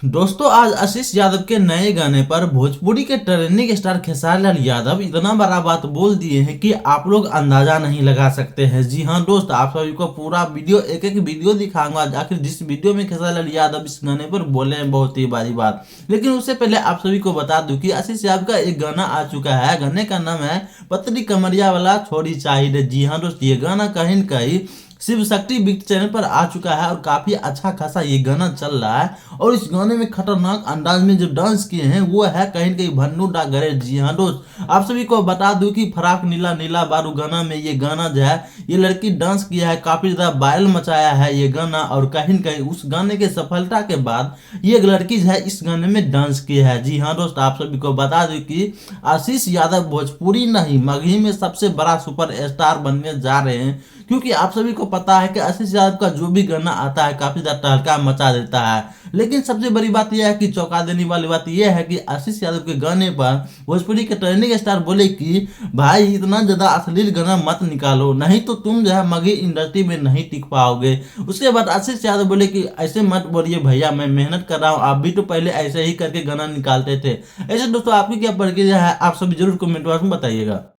दोस्तों आज आशीष यादव के नए गाने पर भोजपुरी के ट्रेंडिंग स्टार खेसारी लाल यादव इतना बड़ा बात बोल दिए हैं कि आप लोग अंदाजा नहीं लगा सकते हैं। जी हाँ दोस्त, आप सभी को पूरा वीडियो एक एक वीडियो दिखाऊंगा आखिर जिस वीडियो में खेसारी लाल यादव इस गाने पर बोले हैं बहुत ही बड़ी बात। लेकिन उससे पहले आप सभी को बता दूं कि आशीष यादव का एक गाना आ चुका है। गाने का नाम है पतली कमरिया वाला छोड़ी चाहिए। जी हाँ दोस्त, ये गाना कहीं न कहीं शिव शक्ति बिग चैनल पर आ चुका है और काफी अच्छा खासा ये गाना चल रहा है। और इस गाने में खतरनाक अंदाज में जो डांस किए हैं वो है कहीं न कहीं भन्नू डागरे। जी हाँ दोस्त, आप सभी को बता दूं कि फराक नीला नीला बारू गाना में ये गाना जो है ये लड़की डांस किया है, काफी ज्यादा वायरल मचाया है ये गाना। और कहीं न कहीं उस गाने के सफलता के बाद ये लड़की जो है इस गाने में डांस की है। जी हाँ दोस्त, आप सभी को बता दूं कि आशीष यादव भोजपुरी नहीं मगही में सबसे बड़ा सुपर स्टार बनने जा रहे हैं। क्योंकि आप सभी को पता है कि आशीष यादव का जो भी गाना आता है काफी ज्यादा तहलका मचा देता है। लेकिन सबसे बड़ी बात यह है कि चौंका देने वाली बात यह है कि आशीष यादव के गाने पर भोजपुरी के ट्रेंडिंग स्टार बोले कि भाई इतना ज्यादा अश्लील गाना मत निकालो, नहीं तो तुम जो है मगी इंडस्ट्री में नहीं टिक पाओगे। उसके बाद आशीष यादव बोले कि ऐसे मत बोलिए भैया, मैं मेहनत कर रहा हूँ, आप भी तो पहले ऐसे ही करके गाना निकालते थे। ऐसे दोस्तों आपकी क्या प्रतिक्रिया है, आप सभी जरूर कमेंट बॉक्स में बताइएगा।